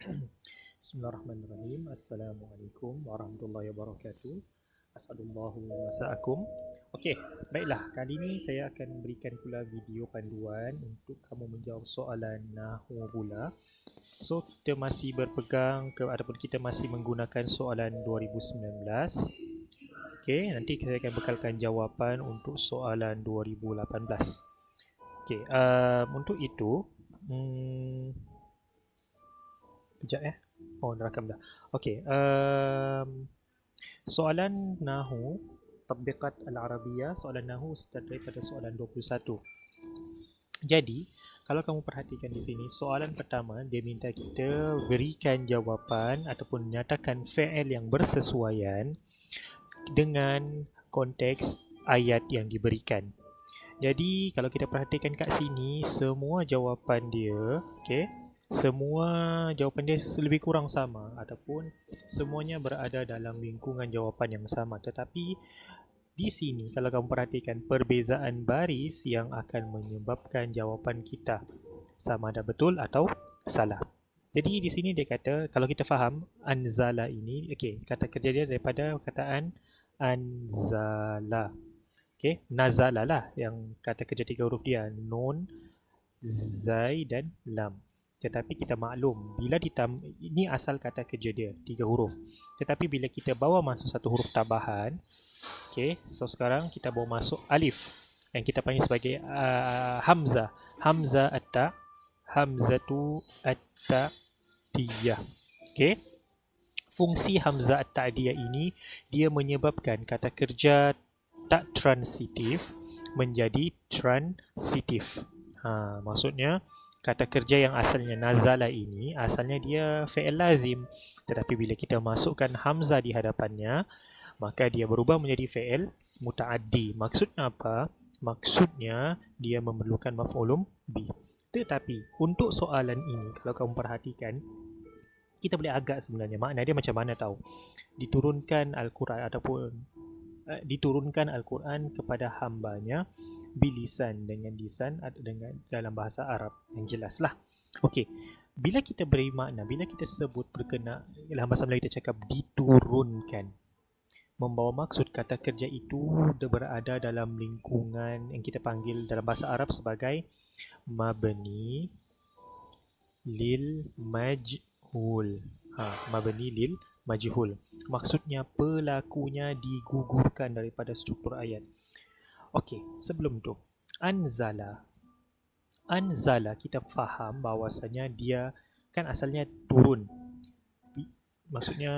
Bismillahirrahmanirrahim. Assalamualaikum warahmatullahi wabarakatuh. Asadullahu masa'akum. Okey, baiklah. Kali ini saya akan berikan pula video panduan untuk kamu menjawab soalan nahwu pula. So, kita masih berpegang ke ataupun kita masih menggunakan soalan 2019. Okey, nanti saya akan bekalkan jawapan untuk soalan 2018. Okey, untuk itu, kejap ya. Oh, dah rakam dah. Okey, soalan Nahu Tatbiqat Al-Arabiyah, soalan Nahu start daripada soalan 21. Jadi, kalau kamu perhatikan di sini, soalan pertama dia minta kita berikan jawapan ataupun nyatakan fi'il yang bersesuaian dengan konteks ayat yang diberikan. Jadi, kalau kita perhatikan kat sini, semua jawapan dia, okey, semua jawapan dia lebih kurang sama ataupun semuanya berada dalam lingkungan jawapan yang sama. Tetapi di sini kalau kamu perhatikan perbezaan baris yang akan menyebabkan jawapan kita sama ada betul atau salah. Jadi di sini dia kata kalau kita faham anzala ini, okey, kata kerja dia daripada perkataan anzala. Okey, nazala lah yang kata kerja 3 huruf dia, nun, zai dan lam. Tetapi kita maklum bila ini asal kata kerja dia 3 huruf. Tetapi bila kita bawa masuk satu huruf tambahan, okey, so sekarang kita bawa masuk alif yang kita panggil sebagai hamzah. Hamzah at-ta, hamzatu at-ta'diyah. Okey. Fungsi hamzah at-ta'diyah ini dia menyebabkan kata kerja tak transitif menjadi transitif. Maksudnya kata kerja yang asalnya nazala ini asalnya dia fi'il lazim, tetapi bila kita masukkan hamzah di hadapannya maka dia berubah menjadi fi'il muta'addi. Maksudnya apa? Maksudnya dia memerlukan maf'ulun bi. Tetapi untuk soalan ini kalau kamu perhatikan, kita boleh agak sebenarnya makna dia macam mana tahu. Diturunkan Al-Quran ataupun diturunkan Al-Quran kepada hambanya bilisan dengan lisan dengan dalam bahasa Arab yang jelaslah. Okey. Bila kita beri makna, bila kita sebut berkenaan dalam bahasa Melayu kita cakap diturunkan, membawa maksud kata kerja itu berada dalam lingkungan yang kita panggil dalam bahasa Arab sebagai mabni lil majhul. Mabni lil majhul. Maksudnya pelakunya digugurkan daripada struktur ayat. Okey, sebelum tu anzala. Anzala kita faham bahawasanya dia kan asalnya turun. Maksudnya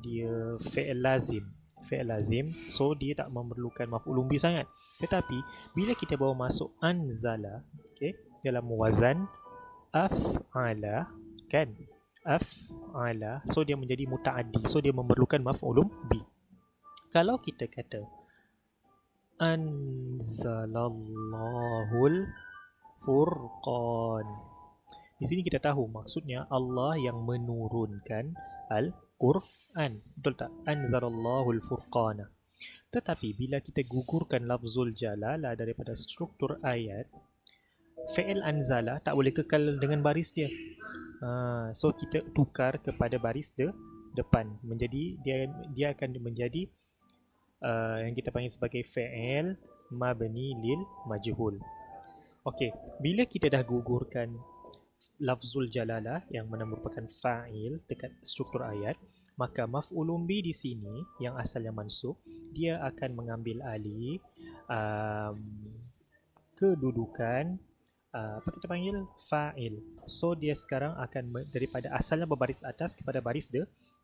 dia fi'il lazim. Fi'il lazim, so dia tak memerlukan maf'ulun bi sangat. Tetapi bila kita bawa masuk anzala, okey, dalam wazan af'ala, kan? Af'ala, so dia menjadi muta'addi, so dia memerlukan maf'ulun bi. Kalau kita kata anzalallahul furqan, di sini kita tahu maksudnya Allah yang menurunkan Al-Quran. Betul tak? Anzalallahul furqana. Tetapi bila kita gugurkan lafzul jalalah daripada struktur ayat, fi'il anzala tak boleh kekal dengan baris dia. So kita tukar kepada baris depan. Menjadi dia akan menjadi yang kita panggil sebagai fi'il mabni lil majhul. Okey, bila kita dah gugurkan lafzul jalalah yang mana merupakan fa'il dekat struktur ayat, maka maf'ulun bi di sini yang asalnya mansub, dia akan mengambil alih kedudukan apa kita panggil fa'il. So dia sekarang akan daripada asalnya berbaris atas kepada baris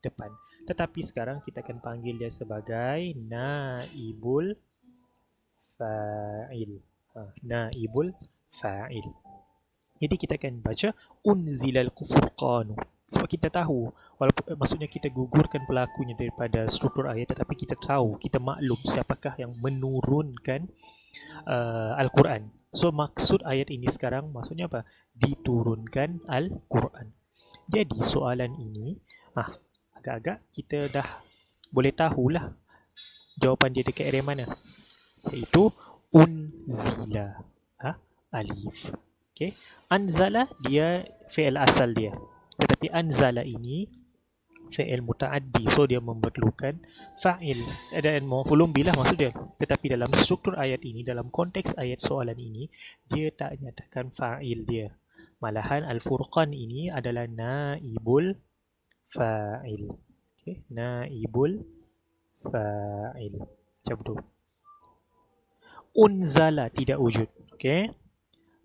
depan. Tetapi sekarang kita akan panggil dia sebagai naibul fa'il. Naibul fa'il. Jadi kita akan baca unzilal furqanu. Sebab kita tahu, walaupun maksudnya kita gugurkan pelakunya daripada struktur ayat, tetapi kita tahu, kita maklum siapakah yang menurunkan Al-Quran. So maksud ayat ini sekarang maksudnya apa? Diturunkan Al-Quran. Jadi soalan ini agak-agak kita dah boleh tahulah jawapan dia dekat area mana, iaitu unzila. Alif. Okay. Anzala dia fi'il asal dia. Tetapi anzala ini fi'il muta'addi, so dia memerlukan fa'il dan maf'ulun bih lah maksud dia. Tetapi dalam struktur ayat ini, dalam konteks ayat soalan ini, dia tak nyatakan fa'il dia. Malahan al-furqan ini adalah naibul fa'il. Okay, naibul fa'il. Macam tu. Unzala tidak wujud. Okay.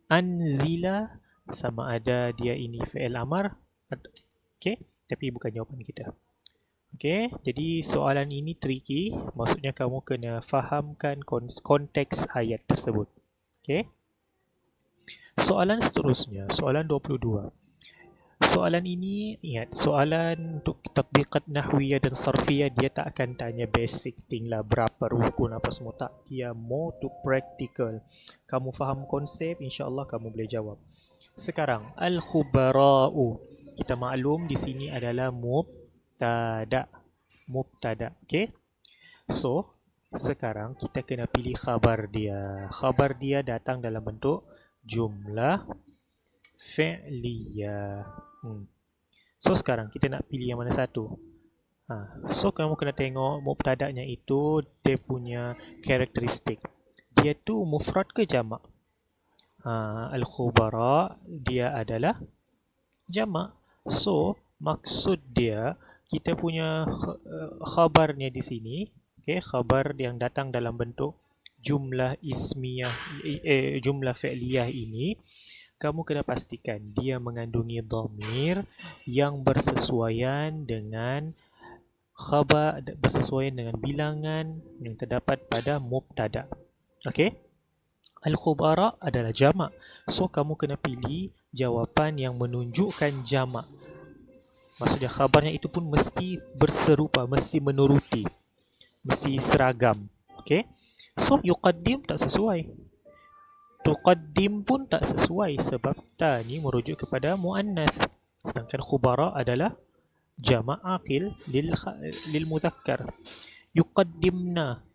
Anzila sama ada dia ini fi'il amar. Okay. Tapi bukan jawapan kita. Okay. Jadi soalan ini tricky. Maksudnya kamu kena fahamkan konteks ayat tersebut. Okay. Soalan seterusnya. Soalan 22. Soalan ini, ingat, soalan untuk tatbiqat nahwiyah dan sarfiyah, dia tak akan tanya basic thing lah, berapa rukun apa semua, tak. Dia more to practical. Kamu faham konsep, insyaAllah kamu boleh jawab. Sekarang, al-khubara'u. Kita maklum di sini adalah mubtada. Mubtada, okay? So, sekarang kita kena pilih khabar dia. Khabar dia datang dalam bentuk jumlah fi'liyah. So sekarang kita nak pilih yang mana satu. So kamu kena tengok mubtada'nya itu dia punya karakteristik. Dia tu mufrad ke jamak? Al-khubara dia adalah jamak. So maksud dia kita punya khabarnya di sini, okay, khabar yang datang dalam bentuk jumlah ismiyah, jumlah fi'liyah ini, kamu kena pastikan dia mengandungi dhamir yang bersesuaian dengan khabar, bersesuaian dengan bilangan yang terdapat pada mubtada. Okey? Al-khubara adalah jamak. So kamu kena pilih jawapan yang menunjukkan jamak. Maksudnya khabarnya itu pun mesti berserupa, mesti menuruti, mesti seragam. Okey? So yuqaddim tak sesuai. Tuqaddim pun tak sesuai sebab ta ni merujuk kepada muannath, sedangkan khubara adalah jamak aqil lil mudzakkar. Yuqaddimna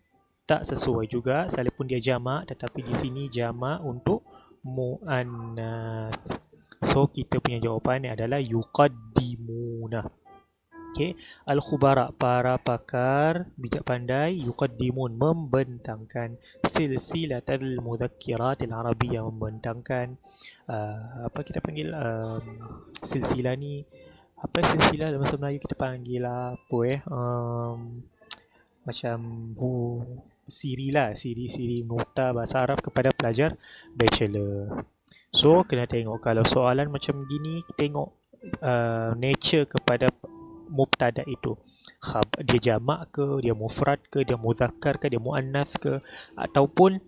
tak sesuai juga sekalipun dia jamak, tetapi di sini jamak untuk muannath. So kita punya jawapan adalah yuqaddimuna. Okay. Al-khubara, para pakar bijak pandai, yuqaddimun, membentangkan, silsilatul mudzakkiratil arabiyyah, membentangkan apa kita panggil silsilah ni, apa silsilah dalam bahasa Melayu kita panggil apa macam siri lah, siri nota bahasa Arab kepada pelajar bachelor. So kena tengok kalau soalan macam gini, tengok nature kepada mubtada itu. Dia jamak ke, dia mufrad ke, dia mudzakkar ke, dia muannas ke, ataupun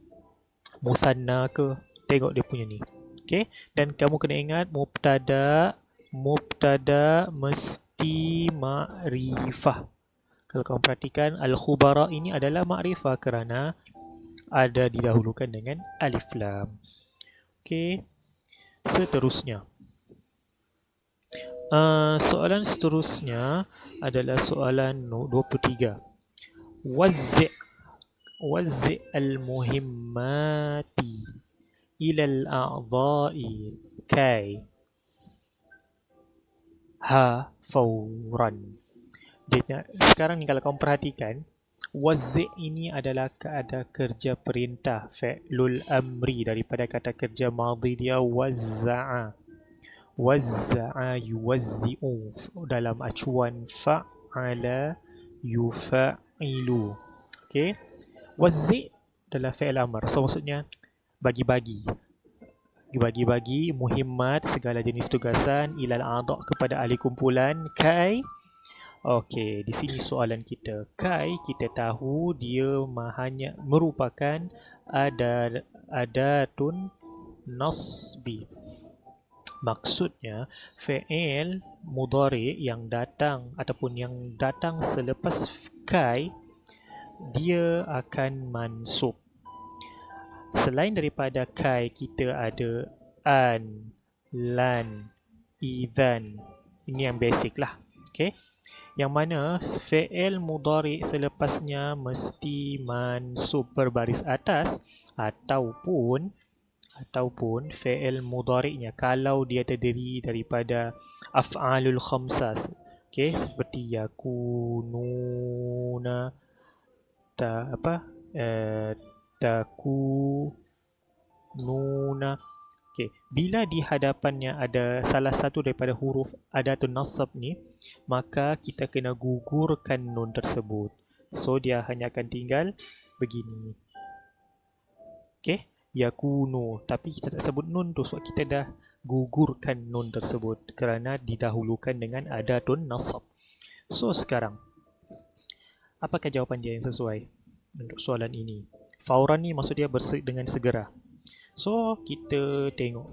musanna ke. Tengok dia punya ni. Okey, dan kamu kena ingat mubtada mesti ma'rifah. Kalau kamu perhatikan al-khubara ini adalah ma'rifah kerana ada didahulukan dengan alif lam. Okey. Seterusnya. Soalan seterusnya adalah soalan 23. Wazzi' al-muhimmati ila al-a'dha'i kay fawran. Sekarang ni kalau kamu perhatikan, wazzi' ini adalah ada kerja perintah, fi'lul amri daripada kata kerja madhi dia wazza'a. Wazza'a yuwazzi'u dalam acuan fa'ala yufa'ilu. Okey. Wazzi' adalah fi'il amr. So maksudnya bagi-bagi. Bagi-bagi muhimmat, segala jenis tugasan, ilal a'dha' kepada ahli kumpulan, kai. Okey, di sini soalan kita. Kai kita tahu dia hanya merupakan adatun nasbi. Maksudnya fi'il mudhari yang datang ataupun yang datang selepas kai, dia akan mansub. Selain daripada kai, kita ada an, lan, idhan. Ini yang basic lah. Okay? Yang mana fi'il mudhari selepasnya mesti mansub berbaris atas ataupun ataupun fi'il mudhari'nya kalau dia terdiri daripada af'alul khamsah. Okey, seperti yakununa, takununa. Okey, bila di hadapannya ada salah satu daripada huruf adatun nasab ni, maka kita kena gugurkan nun tersebut. So dia hanya akan tinggal begini. Okey, yakunu, tapi kita tak sebut nun tu sebab kita dah gugurkan nun tersebut kerana didahulukan dengan adatun nasab. So sekarang, apakah jawapan dia yang sesuai untuk soalan ini? Fauran ni maksud dia dengan segera. So kita tengok,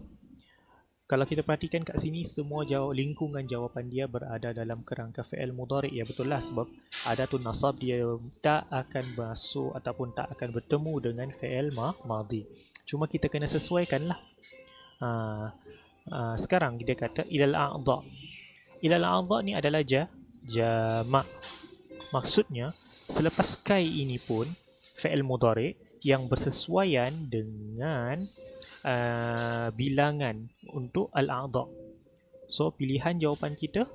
kalau kita perhatikan kat sini, semua lingkungan jawapan dia berada dalam kerangka fi'il mudhari'. Ya betul lah, sebab adatun nasab dia tak akan masuk ataupun tak akan bertemu dengan fi'il madhi. Cuma kita kena sesuaikan lah. Sekarang dia kata ilal a'dha. Ilal a'dha ni adalah jamak. Maksudnya selepas kai ini pun fi'il mudhari' yang bersesuaian dengan bilangan untuk al-a'dha. So pilihan jawapan kita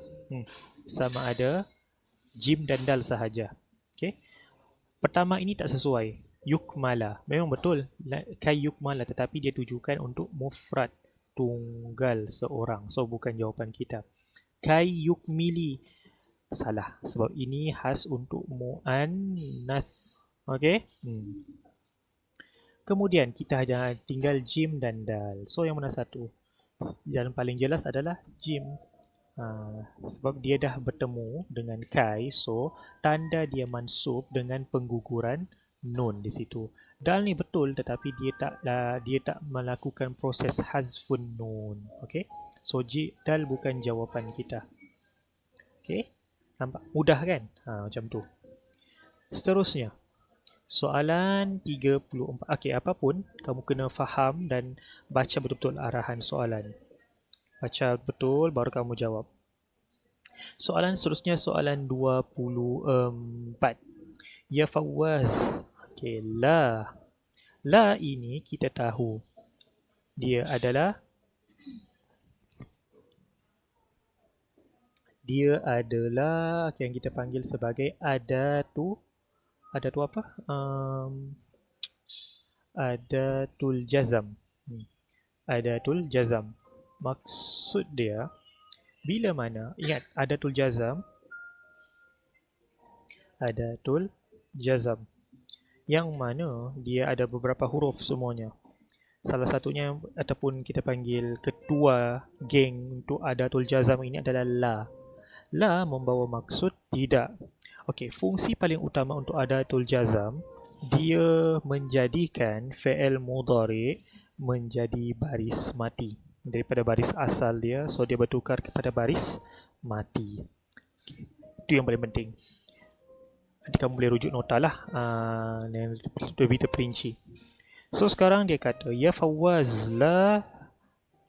sama ada jim dan dal sahaja. Okey. Pertama ini tak sesuai. Yukmala. Memang betul kai yukmala, tetapi dia tujukan untuk mufrad, tunggal seorang. So bukan jawapan kita. Kai yukmili. Salah sebab ini khas untuk muannath. Okey. Kemudian kita hanya tinggal jim dan dal. So yang mana satu? Yang paling jelas adalah jim. Sebab dia dah bertemu dengan kai, so tanda dia mansub dengan pengguguran nun di situ. Dal ni betul, tetapi dia tak melakukan proses hazfun nun. Okey. So dal bukan jawapan kita. Okey. Nampak mudah kan? Macam tu. Seterusnya, soalan 34. Okey, apapun kamu kena faham dan baca betul-betul arahan soalan. Baca betul baru kamu jawab. Soalan seterusnya soalan 24. Ya Fawaz. Okey, la. La ini kita tahu dia adalah yang kita panggil sebagai adatu apa? Adatul jazam. Adatul jazam. Maksud dia bila mana, ingat adatul jazam yang mana dia ada beberapa huruf semuanya. Salah satunya ataupun kita panggil ketua geng untuk adatul jazam ini adalah la. La membawa maksud tidak. Okey, fungsi paling utama untuk adatul jazam, dia menjadikan fi'il mudhari' menjadi baris mati daripada baris asal dia, so dia bertukar kepada baris mati. Okay. Itu yang paling penting. Nanti kamu boleh rujuk nota lah lebih terperinci. So sekarang dia kata ya Fawaz la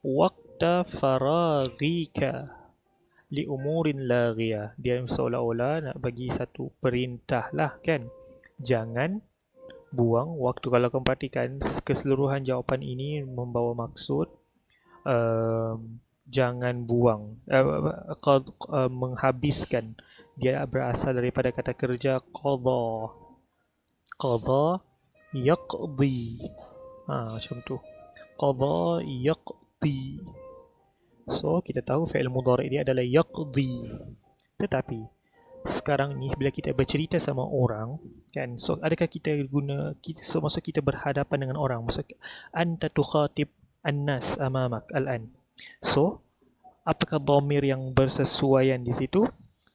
waqta faraghika li umurin laghiyah. Dia seolah-olah nak bagi satu perintah lah kan. Jangan buang waktu. Kalau kamu perhatikan, keseluruhan jawapan ini membawa maksud jangan buang, menghabiskan. Dia berasal daripada kata kerja qadha. Qadha yaqdi. Macam tu. Qadha yaqdi. So kita tahu fi'il mudhari' dia adalah yaqdi. Tetapi sekarang ni bila kita bercerita sama orang kan, so adakah kita maksud kita berhadapan dengan orang, maksud anta tukhatib annas amamak al-an. So apakah dhamir yang bersesuaian di situ?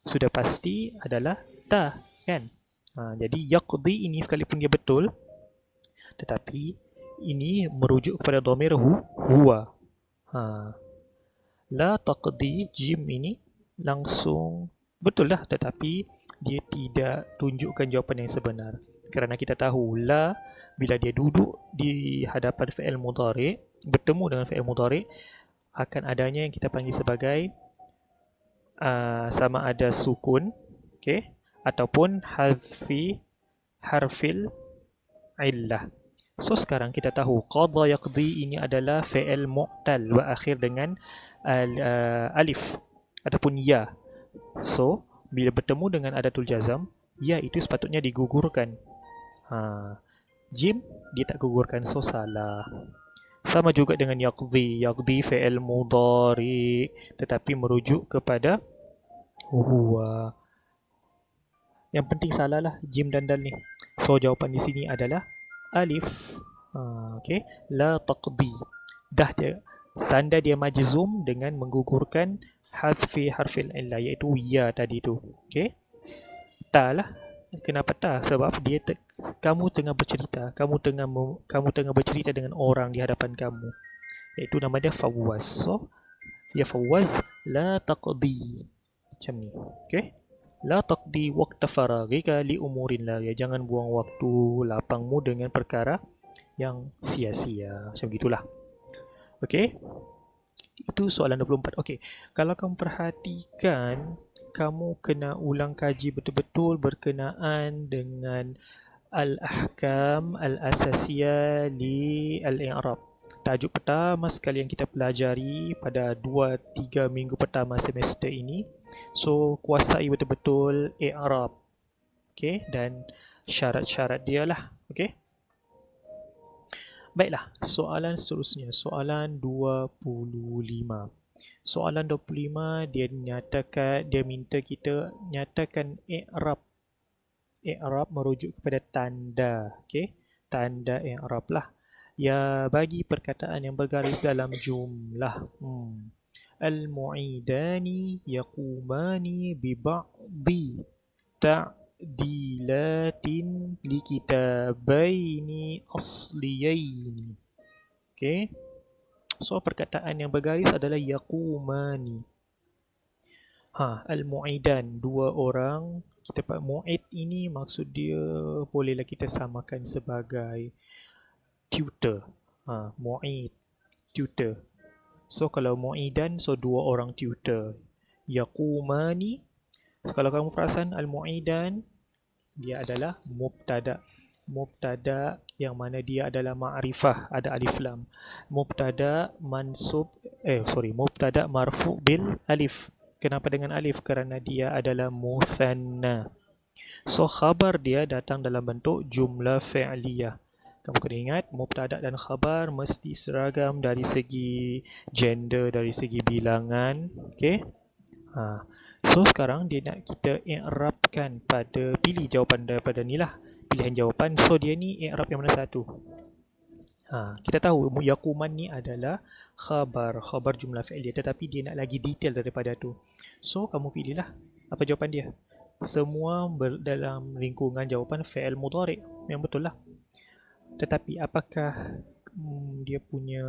Sudah pasti adalah ta kan. Jadi yaqdi ini sekalipun dia betul, tetapi ini merujuk kepada dhamir huwa. La taqdi, jim ini langsung betul lah, tetapi dia tidak tunjukkan jawapan yang sebenar. Kerana kita tahu la bila dia duduk di hadapan fi'il mudhari', bertemu dengan fi'il mudhari', akan adanya yang kita panggil sebagai sama ada sukun, okey, ataupun hadfi harfil illah. So sekarang kita tahu qadha yaqdi ini adalah fi'il mu'tal berakhir dengan alif ataupun ya. So bila bertemu dengan adatul jazam, ya itu sepatutnya digugurkan. Jim dia tak gugurkan, so salah. Sama juga dengan yaqdi. Yaqdi fi'il mudhari tetapi merujuk kepada huwa. Yang penting salah lah jim dan dal ni. So jawapan di sini adalah alif. Okey, la taqdi. Dah dia tanda dia majzum dengan menggugurkan hadfi harfil illah iaitu ya tadi tu. Okey. Ta lah. Kenapa ta? Sebab dia kamu tengah bercerita, kamu tengah bercerita dengan orang di hadapan kamu. Iaitu nama dia fawwaz. So ya fawwaz la taqdi. Macam ni. Okey. La taqdi waqta faraghika li umurin laghiya. Jangan buang waktu lapangmu dengan perkara yang sia-sia. Macam gitulah. Okey. Itu soalan 24. Okey. Kalau kamu perhatikan, kamu kena ulang kaji betul-betul berkenaan dengan al-ahkam al-asasiyah li al-i'rab. Tajuk pertama sekali yang kita pelajari pada 2-3 minggu pertama semester ini. So, kuasai betul-betul i'rab. Okey, dan syarat-syarat dia lah. Okey. Baiklah, soalan seterusnya. Soalan 25. Soalan 25 dia minta kita nyatakan i'rab. I'rab merujuk kepada tanda. Okey, tanda i'rab lah. Ya, bagi perkataan yang bergaris dalam jumlah. Al-mu'idani yaqumani bi ba'di ta'dilatin li kitabaini asliyaini. Okey. So perkataan yang bergaris adalah yaqumani. Al-mu'idan, dua orang. Kita mu'id ini maksud dia bolehlah kita samakan sebagai tutor. Mu'id, tutor. So kalau mu'idan, so dua orang tutor. Yaqumani. So kalau kamu perasan al-mu'idan, dia adalah mubtada. Mubtada yang mana dia adalah ma'rifah, ada alif lam. Mubtada mubtada marfu' bil alif. Kenapa dengan alif? Kerana dia adalah muthanna. So khabar dia datang dalam bentuk jumlah fi'liyah. Kamu kena ingat, mubtada dan khabar mesti seragam dari segi gender, dari segi bilangan. Okay? So sekarang dia nak kita i'rabkan pada, pilih jawapan daripada ni lah. Pilihan jawapan. So dia ni i'rab yang mana satu? Kita tahu yaquman ni adalah khabar jumlah fi'liyah, tetapi dia nak lagi detail daripada tu. So kamu pilihlah apa jawapan dia. Semua dalam lingkungan jawapan fi'il mudhari'. Yang betul lah. Tetapi apakah dia punya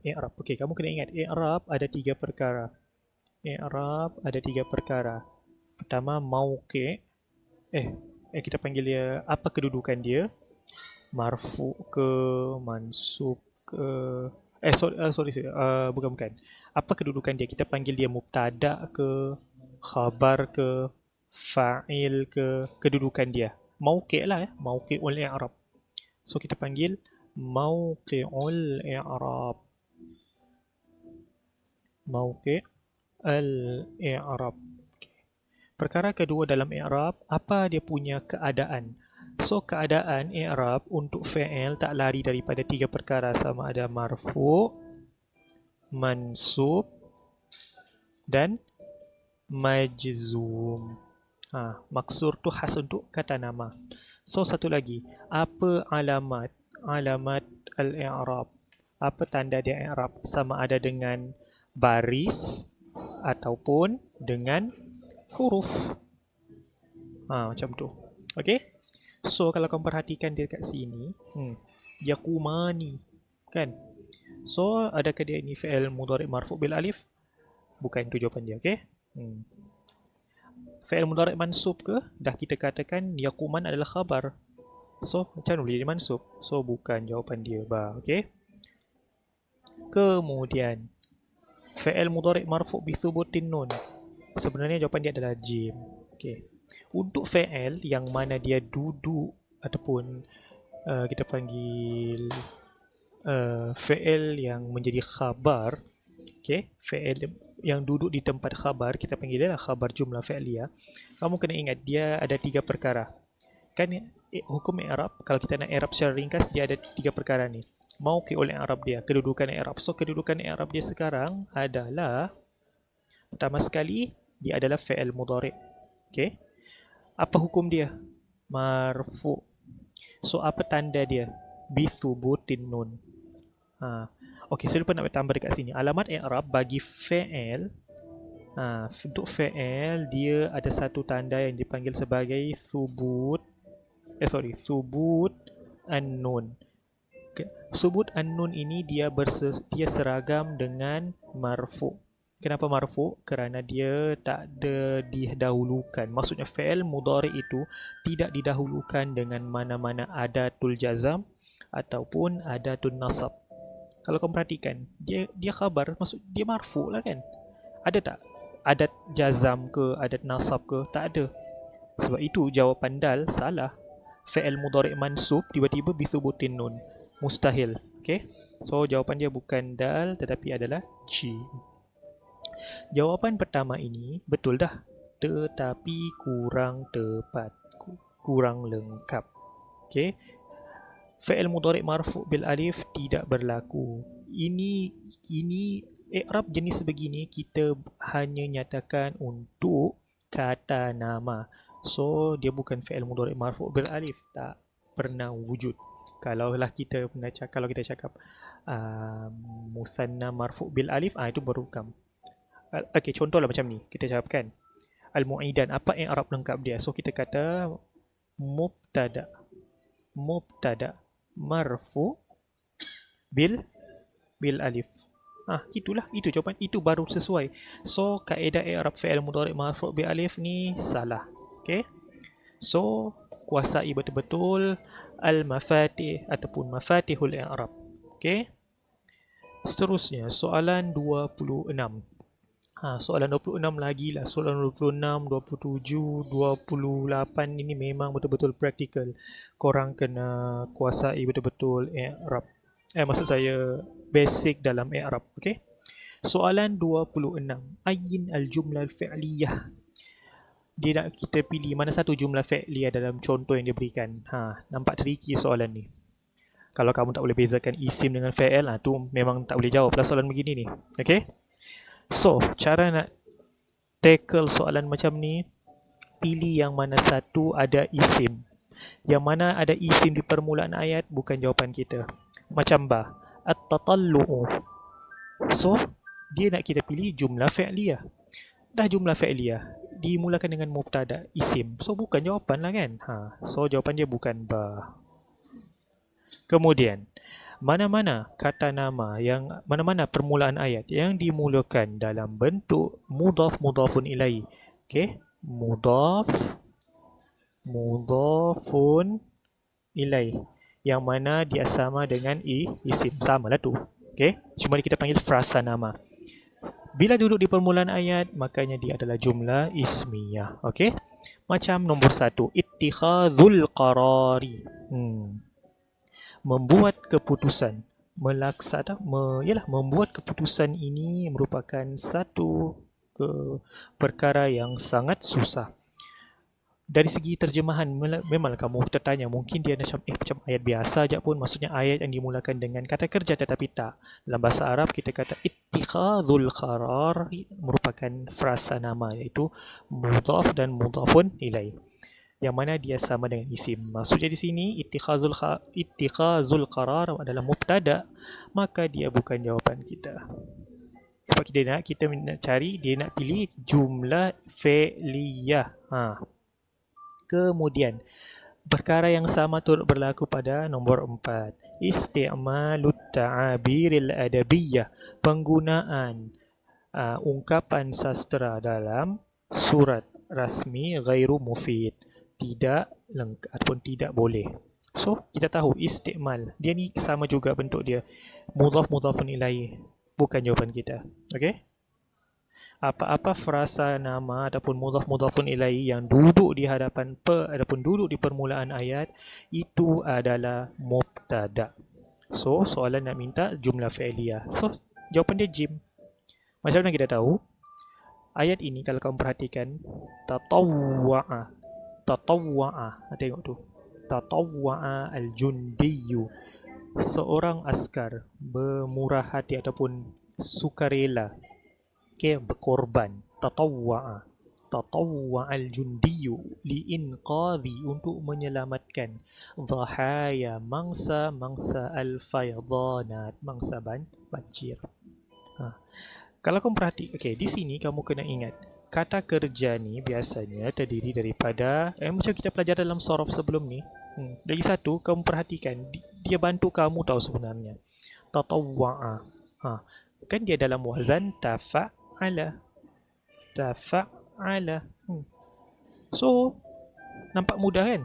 i'rab? Okey, kamu kena ingat i'rab ada 3 perkara. I'rab ada 3 perkara. Pertama mauqi'. Kita panggil dia apa kedudukan dia? Marfu ke, mansub ke? Bukan. Apa kedudukan dia? Kita panggil dia mubtada ke, khabar ke, fa'il ke, kedudukan dia. Mauqi' lah ya, mauqi'ul i'rab. So kita panggil mauqi'ul i'rab. Mauqi'ul i'rab. Perkara kedua dalam i'rab, apa dia punya keadaan? So keadaan i'rab untuk fi'il tak lari daripada 3 perkara, sama ada marfu', mansub dan majzum. Maksur tu khas untuk kata nama. So satu lagi, apa alamat al-i'rab? Apa tanda dia i'rab? Sama ada dengan baris ataupun dengan huruf. Macam tu. Okey? So kalau kamu perhatikan dia kat sini, yaqumani, kan? So adakah dia ini fi'il mudhari' marfu' bil alif? Bukan, itu jawapan dia, okey? Fi'il mudhari' mansub ke? Dah kita katakan yaquman adalah khabar. So macam mana boleh jadi mansub? So bukan jawapan dia, okey? Kemudian fi'il mudhari' marfu' bi thubutin nun. Sebenarnya jawapan dia adalah jim. Okey. Untuk fi'il yang mana dia duduk ataupun kita panggil fi'il yang menjadi khabar. Okay, fi'il yang duduk di tempat khabar, kita panggil dia lah khabar jumlah fi'liyah. Kamu kena ingat, dia ada 3 perkara. Kan hukum i'rab, kalau kita nak i'rab secara ringkas, dia ada 3 perkara ni. Mauqi' i'rab dia, kedudukan i'rab. So kedudukan i'rab dia sekarang adalah, pertama sekali, dia adalah fi'il mudhari'. Okay, apa hukum dia? Marfu'. So apa tanda dia? Bi thubutin nun. Okey, saya lupa nak tambah dekat sini. Alamat i'rab bagi fi'il, untuk fi'il dia ada satu tanda yang dipanggil sebagai thubut an-nun. Okay. Thubut an-nun ini dia seragam dengan marfu'. Kenapa marfu'? Kerana dia tak ada didahulukan. Maksudnya fi'il mudhari' itu tidak didahulukan dengan mana-mana adatul jazam ataupun adatul nasab. Kalau kau perhatikan, dia khabar, maksud dia marfu' lah kan? Ada tak adat jazam ke, adat nasab ke? Tak ada. Sebab itu jawapan dal salah. Fi'il mudhari' mansub tiba-tiba bithubutin nun. Mustahil. Okay? So jawapan dia bukan dal tetapi adalah G. Jawapan pertama ini betul dah, tetapi kurang tepat, kurang lengkap. Okay? Fi'il mudhari' marfu' bil alif tidak berlaku. Ini i'rab jenis begini kita hanya nyatakan untuk kata nama. So dia bukan fi'il mudhari' marfu' bil alif, tak pernah wujud. Kalau kita cakap musanna marfu' bil alif, itu baru kam. Okey, contohlah macam ni. Kita cakapkan al-mu'idan, apa i'rab lengkap dia? So kita kata mubtada marfu bil alif. Itulah, itu jawapan, itu baru sesuai. So kaedah i'rab fi'il mudhari' marfu' bil alif ni salah. Okey. So kuasai betul-betul al-mafatih ataupun mafatihul i'rab. Okey. Seterusnya soalan 26. Soalan 26 lagi lah. Soalan 26, 27, 28 ini memang betul-betul praktikal. Korang kena kuasai betul-betul i'rab. Maksud saya basic dalam i'rab. Okay? Soalan 26. Ayyin al-jumlah al-fi'liyah. Dia nak kita pilih mana satu jumlah fi'liyah dalam contoh yang dia berikan. Nampak tricky soalan ni. Kalau kamu tak boleh bezakan isim dengan fi'il, tu memang tak boleh jawab lah soalan begini ni. Okay? So, cara nak tackle soalan macam ni, pilih yang mana satu ada isim. Yang mana ada isim di permulaan ayat, bukan jawapan kita. Macam ba, at-tatallu'u. So, dia nak kita pilih jumlah fi'liyah. Dah jumlah fi'liyah, dimulakan dengan mubtada, isim. So, bukan jawapan lah kan? So, jawapan dia bukan ba. Kemudian, mana-mana kata nama yang mana-mana permulaan ayat yang dimulakan dalam bentuk mudhafun ilaih. Okey, mudhafun ilaih yang mana dia sama dengan isim, samalah tu. Okey, cuma kita panggil frasa nama. Bila duduk di permulaan ayat, makanya dia adalah jumlah ismiyah. Okey, macam nombor 1, ittikhadzul qarari. Membuat keputusan, membuat keputusan ini merupakan satu perkara yang sangat susah. Dari segi terjemahan, memanglah kamu tertanya, mungkin dia macam ayat biasa aja pun, maksudnya ayat yang dimulakan dengan kata kerja, tetapi tak. Dalam bahasa Arab kita kata ittikhadzul qarar merupakan frasa nama, iaitu mudhaf dan mudhafun ilaih, yang mana dia sama dengan isim. Maksudnya di sini ittikhazul qarar adalah mubtada, maka dia bukan jawapan kita. Sebab kita nak cari, dia nak pilih jumlah fi'liyah. Kemudian perkara yang sama turut berlaku pada nombor 4, isti'malut ta'abiril adabiyyah, penggunaan ungkapan sastra dalam surat rasmi ghairu mufid, tidak lengkap ataupun tidak boleh. So kita tahu isti'mal dia ni sama juga bentuk dia, mudhafun ilaih, bukan jawapan kita. Okey, Apa-apa frasa nama ataupun mudhaf-mudhafun ilaihi yang duduk di hadapan ataupun duduk di permulaan ayat itu adalah mubtada. So, soalan nak minta jumlah fi'liyah. So, jawapan dia jim. Macam mana kita tahu? Ayat ini kalau kamu perhatikan, tatawwa'a. Tatawwa'a. Tengok tu. Tatawwa'a al-jundiyu. Seorang askar bermurah hati ataupun sukarela, okay, berkorban. Tatawwa'a. Tatawwa'al jundiyu liinqadhi, untuk menyelamatkan dhahaya, mangsa-mangsa al-faydanat, mangsa banjir. Kalau kamu perhati, okay, di sini kamu kena ingat kata kerja ni biasanya terdiri daripada macam kita pelajar dalam sorof sebelum ni. Lagi satu, kamu perhatikan dia bantu kamu tahu sebenarnya. Tatawwa'a. Kan dia dalam wazan tafa'ala. Tafa'ala. So, nampak mudah kan?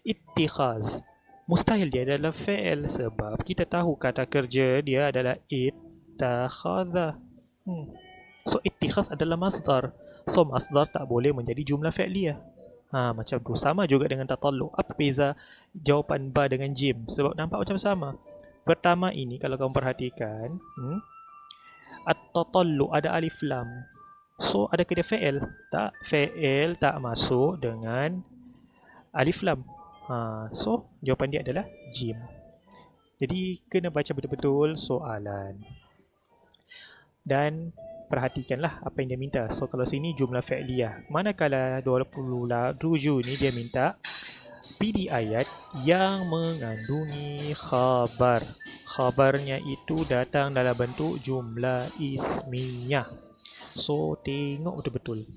Ittikhaz. Mustahil dia adalah fi'il sebab kita tahu kata kerja dia adalah ittakhadha. So, ittikhaz adalah masdar. So, masdar tak boleh menjadi jumlah fi'liyah. Macam tu. Sama juga dengan tatallu. Apa beza jawapan ba dengan jim? Sebab nampak macam sama. Pertama ini kalau kamu perhatikan, at-tatallu ada alif lam. So, adakah dia fi'il? Tak. Fi'il tak masuk dengan alif lam. So, jawapan dia adalah jim. Jadi, kena baca betul-betul soalan. Dan perhatikanlah apa yang dia minta. So, kalau sini jumlah fi'liyah. Manakala 27 ni dia minta pilih ayat yang mengandungi khabar. Khabarnya itu datang dalam bentuk jumlah ismiyah. So, tengok betul-betul.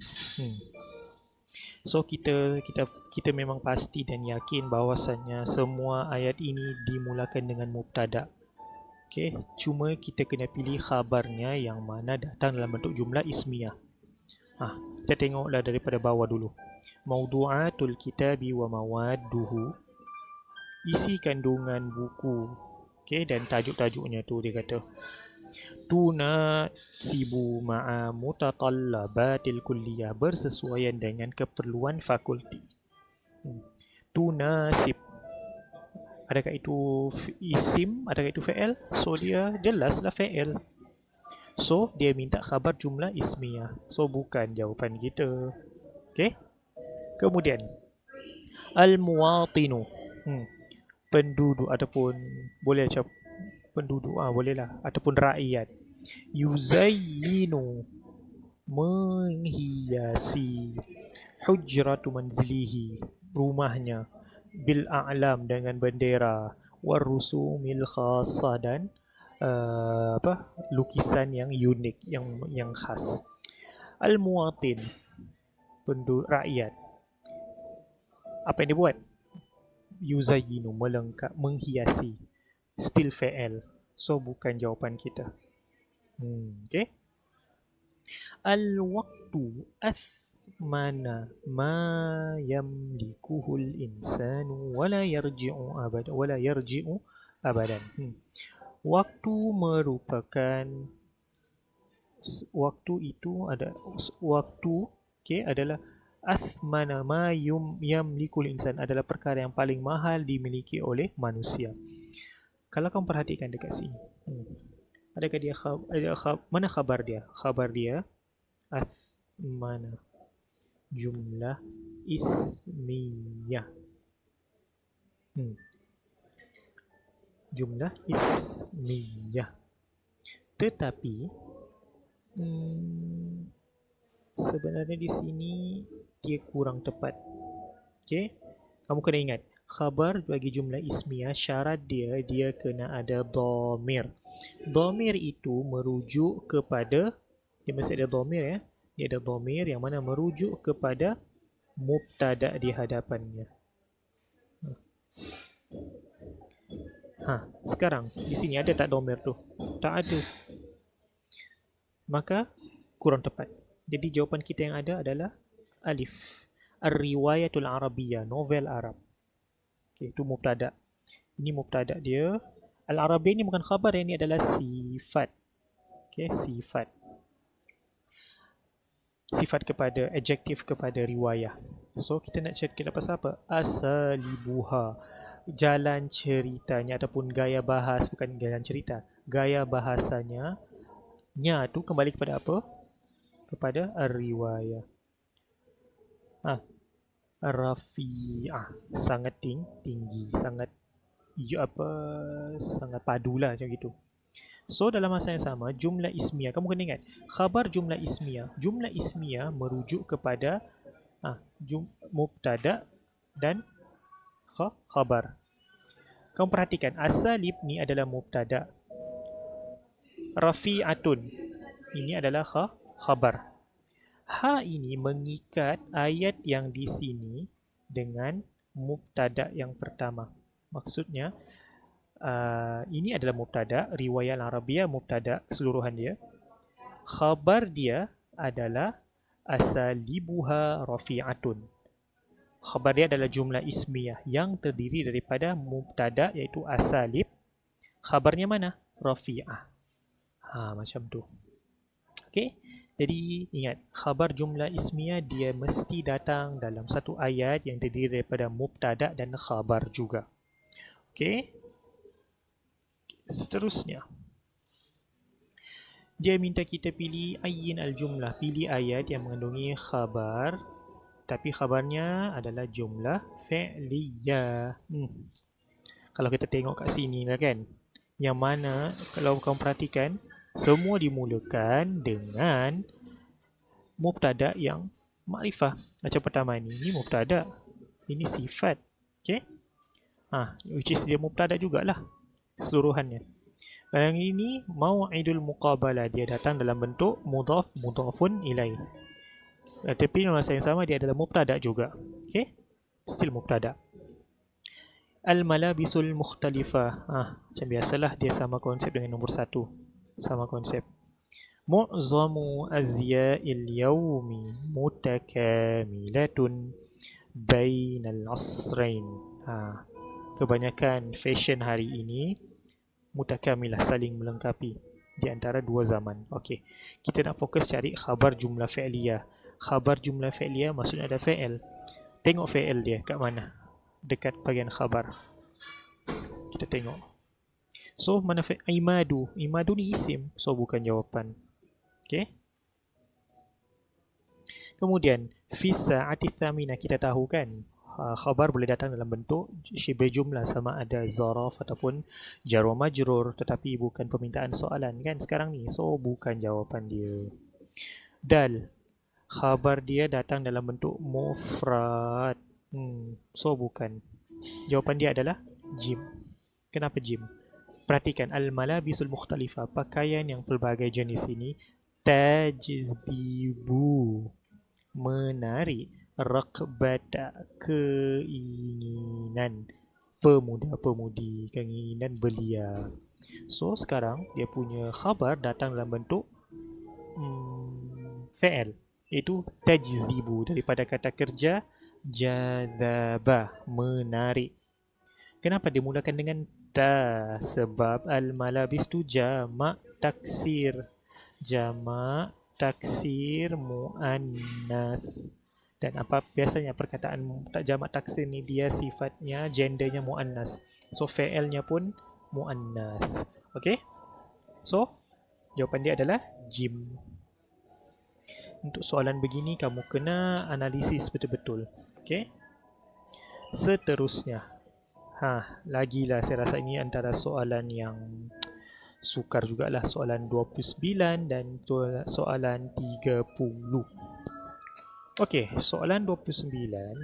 So, kita memang pasti dan yakin bahawasanya semua ayat ini dimulakan dengan mubtada. Okay, cuma kita kena pilih khabarnya yang mana datang dalam bentuk jumlah ismiyah. Kita tengoklah daripada bawah dulu. Maudu'atul kitabi wa mawadduhu. Isi kandungan buku. Okay, dan tajuk-tajuknya tu dia kata. Tunasibu ma'a mutatallabatil kulliyah. Bersesuaian dengan keperluan fakulti. Tunasib. Adakah itu isim? Adakah itu fi'il? So, dia jelaslah fi'il. So, dia minta khabar jumlah ismiyah. So, bukan jawapan kita. Okay? Kemudian, al-muwatinu. Penduduk ataupun boleh macam penduduk. Bolehlah. Ataupun rakyat. Yuzayyinu. Menghiasi. Hujratu manzilihi. Rumahnya. Bil a'lam, dengan bendera, warusumil khasah, dan lukisan yang unik, yang khas. Al-muwatin, penduduk, rakyat. Apa yang dia buat? Yuzayyinu, melengkap, menghiasi. Still fi'il. So, bukan jawapan kita. Okay. Al-waqtu mana ma yamlikuhul insanu wala yarji'u abadan. Waktu merupakan, waktu itu ada waktu, okay, adalah athmana ma yamlikul insan, adalah perkara yang paling mahal dimiliki oleh manusia. Kalau kamu perhatikan dekat sini, adakah dia mana khabar dia? Khabar dia athmana, jumlah ismiyah. Jumlah ismiyah. Tetapi sebenarnya di sini dia kurang tepat. Okay? Kamu kena ingat, khabar bagi jumlah ismiyah syarat dia kena ada dhamir. Dhamir itu merujuk kepada, dia mesti ada dhamir ya. Dia ada dhamir yang mana merujuk kepada mubtada di hadapannya. Sekarang di sini ada tak dhamir tu? Tak ada. Maka kurang tepat. Jadi jawapan kita yang ada adalah alif. Ar-riwayatul Arabiyyah, novel Arab. Okay, itu mubtada. Ini mubtada dia. Al-Arabiyyah ni bukan khabar, ini adalah sifat. Okay, sifat. sifat kepada, adjektif kepada riwayah. So kita nak cakap pasal apa? Asalibuha, jalan ceritanya ataupun gaya bahas, bukan jalan cerita, gaya bahasanya. Nya tu kembali kepada apa? Kepada riwayah. Rafi'ah, sangat tinggi, sangat sangat padulah macam gitu. So dalam masa yang sama, jumlah ismiyah, kamu kena ingat khabar jumlah ismiyah merujuk kepada mubtada dan khabar. Kamu perhatikan asalib ni adalah mubtada, rafi'atun ini adalah khabar. Ha ini mengikat ayat yang di sini dengan mubtada yang pertama. Maksudnya ini adalah mubtada, riwayat Al-Arabiyah mubtada keseluruhan dia. Khabar dia adalah asalibuha rafi'atun. Khabar dia adalah jumlah ismiyah yang terdiri daripada mubtada iaitu asalib. Khabarnya mana? Rafi'ah. Macam tu. Okey. Jadi ingat, khabar jumlah ismiyah dia mesti datang dalam satu ayat yang terdiri daripada mubtada dan khabar juga. Okey. Seterusnya, dia minta kita pilih ayyin al-jumlah, pilih ayat yang mengandungi khabar, tapi khabarnya adalah jumlah fi'liyah. Kalau kita tengok kat sini lah kan, yang mana kalau kamu perhatikan, semua dimulakan dengan mubtada yang makrifah. Macam pertama ini mubtada, ini sifat. Okay? Which is dia mubtada jugalah keseluruhannya. Yang ini mau'idul muqabalah, dia datang dalam bentuk mudhaf mudhafun ilaih. Tapi dalam masa yang sama dia adalah mubtada juga. Okay? Still mubtada. Al-malabisul mukhtalifah. Macam biasalah dia sama konsep dengan nombor 1. Sama konsep. Mu'zamu azya'il yawmi mutakamilatun bainal asrain. Kebanyakan fashion hari ini mutakamilah, saling melengkapi di antara dua zaman. Okey. Kita nak fokus cari khabar jumlah fi'liyah. Khabar jumlah fi'liyah maksudnya ada fi'il. Tengok fi'il dia kat mana? Dekat bahagian khabar. Kita tengok. So mana imadu? Imadu ni isim, so bukan jawapan. Okey. Kemudian fi sa'ati tsaminah, kita tahu kan khabar boleh datang dalam bentuk syibh jumlah, sama ada zaraf ataupun jar wa majrur, tetapi bukan permintaan soalan kan sekarang ni, so bukan jawapan dia. Dal, khabar dia datang dalam bentuk mufrad, so bukan. Jawapan dia adalah jim. Kenapa jim? Perhatikan al-malabisul mukhtalifah, pakaian yang pelbagai jenis ini, tajzibu, menarik, raqbata, keinginan pemuda-pemudi, keinginan belia. So sekarang dia punya khabar datang dalam bentuk fi'il, iaitu tajzibu, daripada kata kerja jadzaba, menarik. Kenapa dia mulakan dengan ta? Sebab al-malabis tu jamak taksir. Jamak taksir mu'annath. Dan apa biasanya perkataan jamak taksir ni dia sifatnya gendernya mu'annas. So fi'ilnya pun mu'annath. Okey? So jawapan dia adalah jim. Untuk soalan begini kamu kena analisis betul-betul. Okey? Seterusnya, lagilah saya rasa ini antara soalan yang sukar jugalah, soalan 29 dan soalan 30. Okey, soalan 29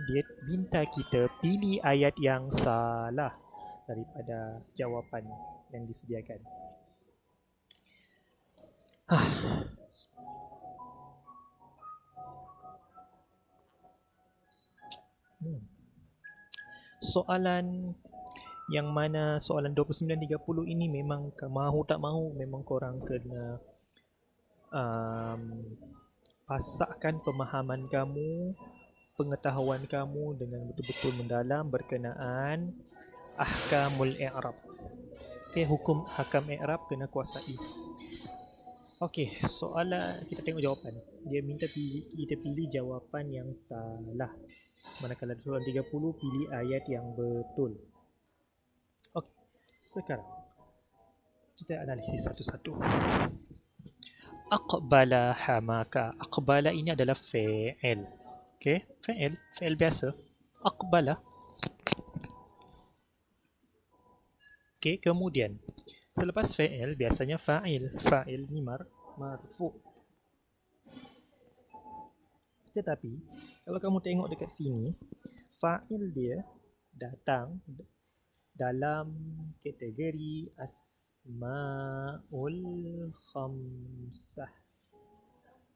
dia minta kita pilih ayat yang salah daripada jawapan yang disediakan. Soalan yang mana soalan 29-30 ini memang mahu tak mahu memang korang kena pasakkan pemahaman kamu, pengetahuan kamu dengan betul-betul mendalam berkenaan ahkamul i'rab. Hukum hakam i'rab kena kuasai. Okey, soalan kita tengok jawapan. Dia minta kita pilih jawapan yang salah. Manakala soalan 30 pilih ayat yang betul. Okey, sekarang kita analisis satu-satu. Aqbala hamaka. Aqbala ini adalah fi'il. Okey, fi'il biasa. Aqbala. Okey, kemudian selepas fi'il biasanya fa'il. Fa'il ni marfu'. Tetapi kalau kamu tengok dekat sini, fa'il dia datang dalam kategori asma'ul khamsah.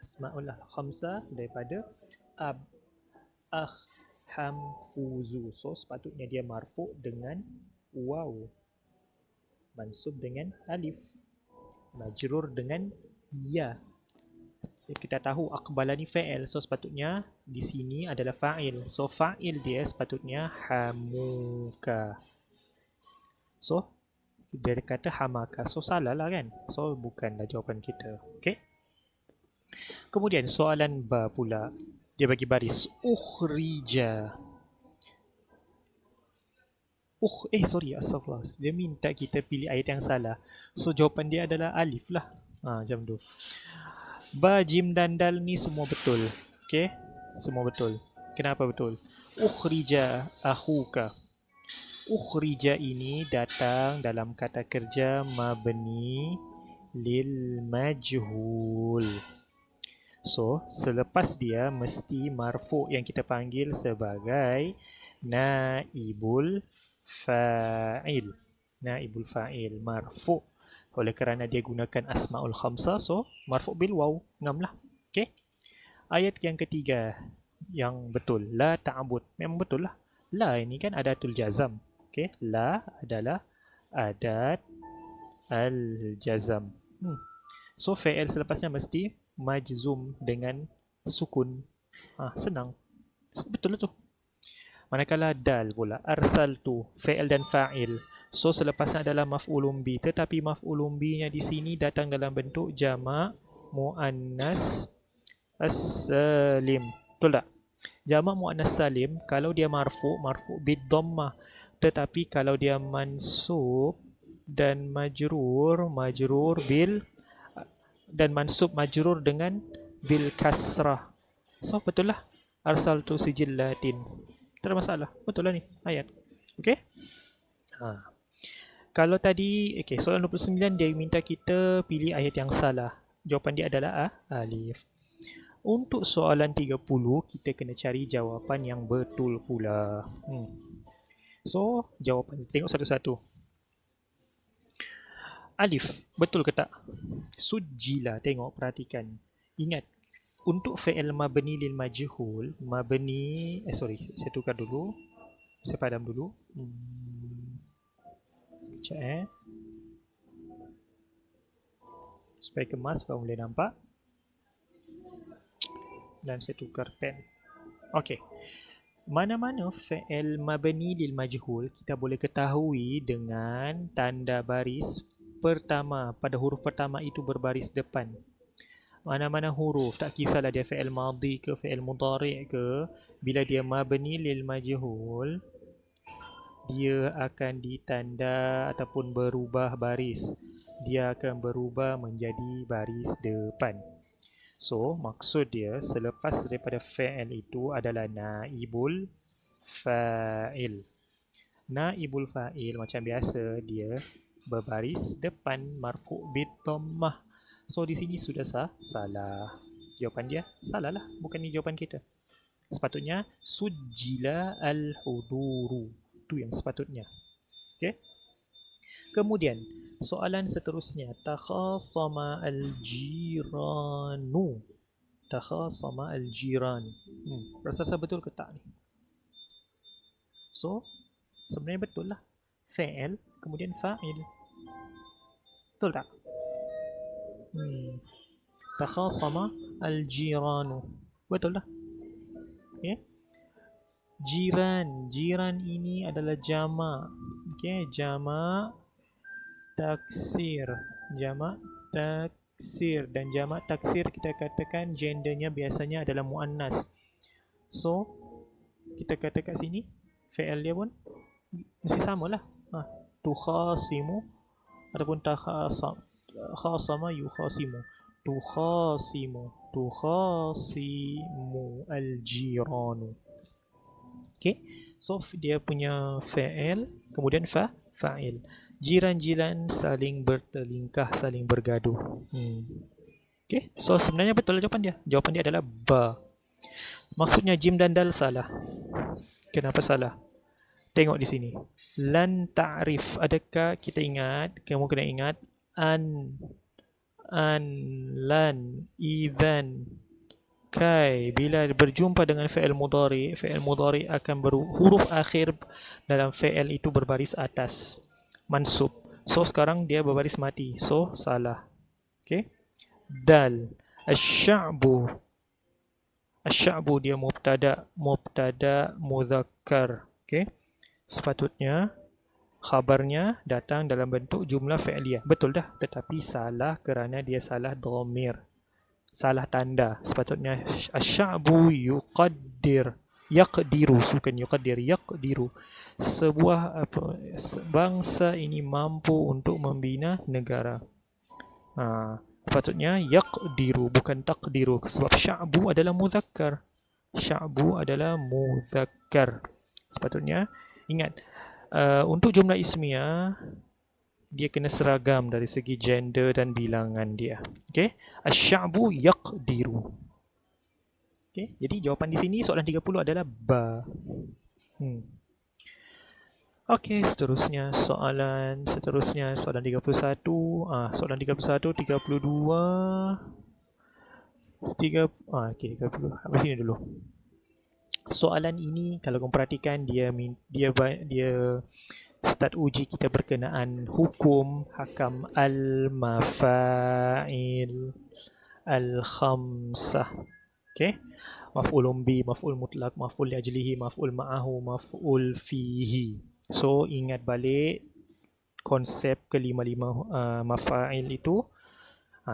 Asma'ul khamsah daripada ab, akh, ham, fuzu. So sepatutnya dia marfu' dengan waw, mansub dengan alif, majrur dengan ya. Kita tahu aqbala ni fa'il, so sepatutnya di sini adalah fa'il. So fa'il dia sepatutnya hamuka. So dia kata hamaka, so salah lah kan. So bukanlah jawapan kita. Okay. Kemudian soalan ba pula, dia bagi baris ukhrija. Astagfirullah. Dia minta kita pilih ayat yang salah. So jawapan dia adalah alif lah. Macam tu. Ba, jim dan dal ni semua betul. Okay, semua betul. Kenapa betul? Ukhrija akhuka. Ukhrija ini datang dalam kata kerja mabni lil majhul. So, selepas dia mesti marfu' yang kita panggil sebagai naibul fa'il. Naibul fa'il marfu'. Oleh kerana dia gunakan asma'ul khamsah, so marfu' bil waw. Ngamlah. Okey. Ayat yang ketiga yang betul, la ta'bud. Memang betul lah. La ini kan adatul jazam. Okey, la adalah adat al-jazam. So fi'il selepasnya mesti majzum dengan sukun. Senang. Betul lah tu. Manakala dal pula, arsaltu, fi'il dan fa'il. So selepasnya adalah maf'ulun bi, tetapi maf'ulun bi-nya di sini datang dalam bentuk jamak muannas as-salim. Betul tak? Jamak muannas salim kalau dia marfu' bid dhammah. Tetapi kalau dia mansub dan majrur bil, dan mansub majrur dengan bil kasrah. So betul lah. Arsaltu sijillatin. Tak ada masalah. Betul lah ni ayat. Okey? Kalau tadi, okey, soalan 29 dia minta kita pilih ayat yang salah. Jawapan dia adalah alif. Untuk soalan 30 kita kena cari jawapan yang betul pula. So, jawapan tengok satu-satu. Alif, betul ke tak? Sujjila, tengok, perhatikan. Ingat, untuk fi'il mabni lil majhul, saya tukar dulu. Saya padam dulu. Sekejap supaya kemas, supaya boleh nampak. Dan saya tukar pen. Okey. Mana-mana fi'il mabni lil majhul kita boleh ketahui dengan tanda baris pertama. Pada huruf pertama itu berbaris depan. Mana-mana huruf, tak kisahlah dia fi'il madhi ke fi'il mudhari' ke, bila dia mabni lil majhul, dia akan ditanda ataupun berubah baris. Dia akan berubah menjadi baris depan. So, maksud dia selepas daripada fa'il itu adalah naibul fa'il. Naibul fa'il macam biasa dia berbaris depan marfu' bid dhammah. So, di sini sudah salah. Jawapan dia salah lah. Bukan ni jawapan kita. Sepatutnya sujjila al-huduru. Itu yang sepatutnya. Okey. Kemudian soalan seterusnya, takhasama al-jiranu. Takhasama al-jiran. Rasa betul ke tak ni? So, sebenarnya betul lah. Fa'il, kemudian fa'il. Betul tak? Takhasama al-jiranu. Betul lah. Okay. Jiran ini adalah jamak. Okey, jamak taksir. Jamak taksir. Dan jamak taksir kita katakan gendernya biasanya adalah muannas. So, kita kata kat sini fi'il dia pun mesti samalah. Tukhasimu ataupun khasama yukhasimu. Tukhasimu al-jiranu. Okay, so dia punya fa'il, kemudian fa'il. Jiran-jiran saling bertelingkah, saling bergaduh. Okay, so sebenarnya betul jawapan dia. Jawapan dia adalah ba. Maksudnya jim dan dal salah. Kenapa salah? Tengok di sini. Lan ta'rif. Adakah kita ingat? Kamu kena ingat. An, lan, idhan, kai. Bila berjumpa dengan fi'il mudhari akan huruf akhir dalam fi'il itu berbaris atas. Mansub. So sekarang dia berbaris mati. So salah. Okay. Dal. Asy'abu. Asy'abu dia mubtada mudzakkar. Okay. Sepatutnya khabarnya datang dalam bentuk jumlah fi'liyah. Betul dah, tetapi salah kerana dia salah dhamir. Salah tanda. Sepatutnya asy'abu yaqdiru, bukan yuqaddir, yaqdiru. Sebuah bangsa ini mampu untuk membina negara. Sepatutnya yaqdiru, bukan taqdiru, sebab sya'bu adalah mudzakkar. Sya'bu adalah mudzakkar. Sepatutnya ingat, untuk jumlah ismiyah dia kena seragam dari segi gender dan bilangan dia. Okey, asy-sya'bu yaqdiru. Okey, jadi jawapan di sini soalan 30 adalah ba. Okey, seterusnya soalan 31. Soalan 31, 32, 30. Habis sini dulu. Soalan ini kalau kamu perhatikan dia start uji kita berkenaan hukum hakam al-mafa'il al-khamsah. Okey. Maf'ulun bi, maf'ul mutlak, maf'ul li ajlihi, maf'ul ma'ahu, maf'ul fihi. So ingat balik konsep kelima-lima mafa'il itu.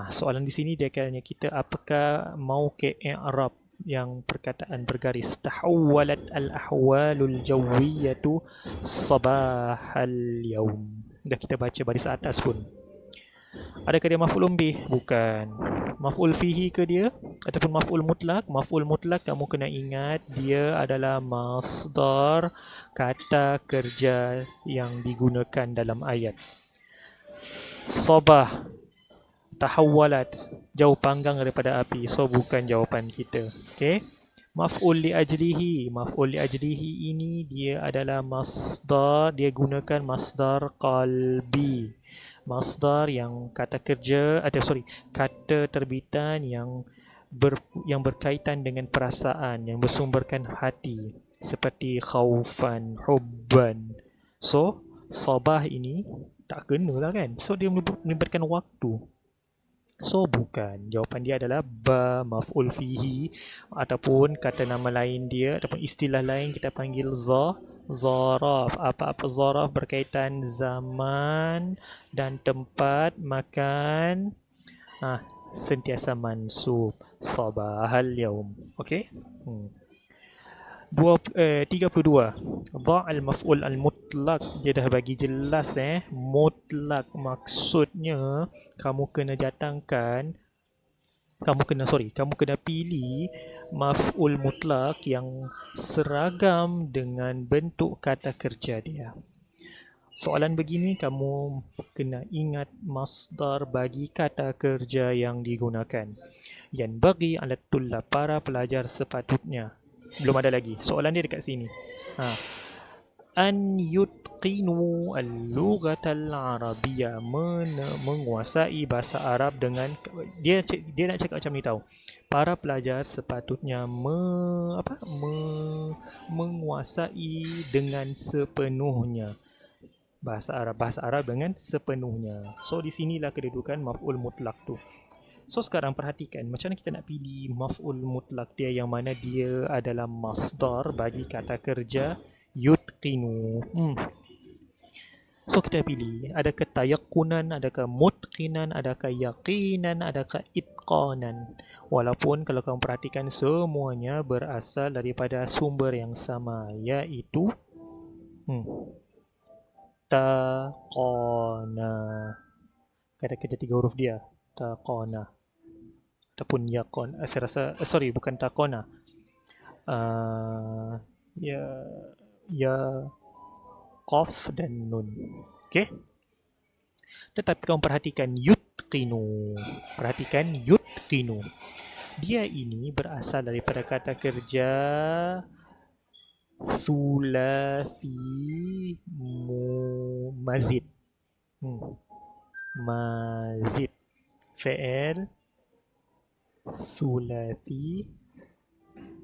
Soalan di sini dia tanya kita apakah mauqi' i'rab yang perkataan bergaris tahawwalat al-ahwalul jawiyatu sabahal yaum. Dah kita baca baris atas pun. Adakah dia maf'ulun bih? Bukan. Maf'ul fihi ke dia? Ataupun maf'ul mutlak? Maf'ul mutlak kamu kena ingat dia adalah masdar kata kerja yang digunakan dalam ayat. Sabah, tahawwalat, jauh panggang daripada api. So bukan jawapan kita. Okey. Maf'ul li ajlihi. Maf'ul li ajlihi ini dia adalah masdar, dia gunakan masdar qalbi. Masdar yang kata kerja, kata terbitan yang berkaitan dengan perasaan, yang bersumberkan hati, seperti khaufan, hubban. So sabah ini tak kena lah kan. So dia melibatkan waktu. So bukan. Jawapan dia adalah ba, maf'ul fihi, ataupun kata nama lain dia ataupun istilah lain kita panggil zaraf. Apa-apa zaraf berkaitan zaman dan tempat makan sentiasa mansub. Sabahal yaum. Okey? 32. Dha'al maf'ul al-mutlaq. Dia dah bagi jelas mutlak maksudnya kamu kena pilih maf'ul mutlak yang seragam dengan bentuk kata kerja dia. Soalan begini kamu kena ingat masdar bagi kata kerja yang digunakan. Yang bagi alat tullab, para pelajar sepatutnya. Belum ada lagi. Soalan dia dekat sini. An yutqinu al-lughatal arabiyyah, menguasai bahasa Arab dengan dia nak cakap macam ni tahu. Para pelajar sepatutnya menguasai dengan sepenuhnya bahasa Arab dengan sepenuhnya. So di sinilah kedudukan maf'ul mutlak tu. So sekarang perhatikan macam mana kita nak pilih maf'ul mutlak dia yang mana dia adalah masdar bagi kata kerja yutqinu. So kita pilih, adakah tayakunan, adakah mutqinan, adakah yaqinan, adakah itqanan. Walaupun kalau kamu perhatikan semuanya berasal daripada sumber yang sama, iaitu taqana. Ada kerja 3 huruf dia, taqana. Ataupun yaqon. Saya rasa, sorry, bukan taqana. Ya, qaf dan nun. Okey. Tetapi kamu perhatikan yutqinu. Perhatikan yutqinu. Dia ini berasal daripada kata kerja sulasi mazid. Mazid. Fi'il sulasi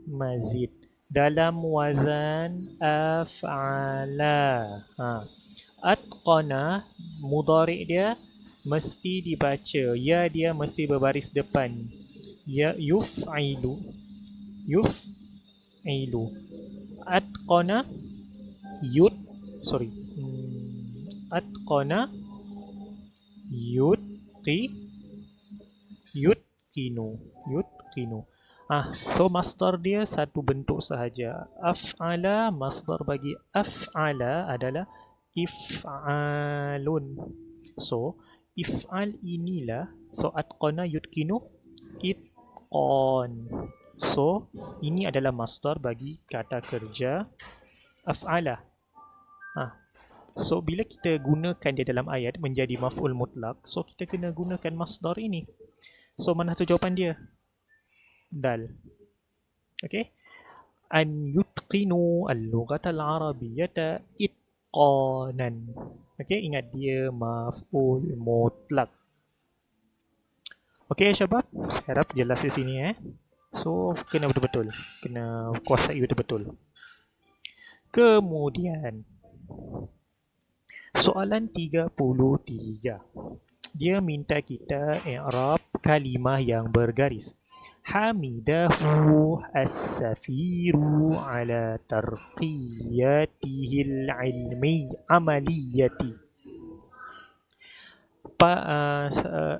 mazid. Dalam wazan af'ala. Atqana, mudhari' dia mesti dibaca. Ya dia mesti berbaris depan. Ya yuf'ilu. Yuf'ilu. Atqana Atqana yutqinu. So masdar dia satu bentuk sahaja. Af'ala, masdar bagi af'ala adalah if'alun. So if'al inilah, so atqana yutqinu, itqan. So ini adalah masdar bagi kata kerja af'ala. So bila kita gunakan dia dalam ayat menjadi maf'ul mutlak, so kita kena gunakan masdar ini. So mana tu jawapan dia? Dal. Okey. An yutqinu al-lughata al-arabiyyata itqanan. Okey, ingat dia maf'ul mutlak. Okey syabab, saya harap jelas di sini So kena betul-betul, kena kuasai betul-betul. Kemudian soalan 33. Dia minta kita i'rab kalimah yang bergaris. Hamidahu as-safiru ala tarqiyatihil ilmi amaliyati.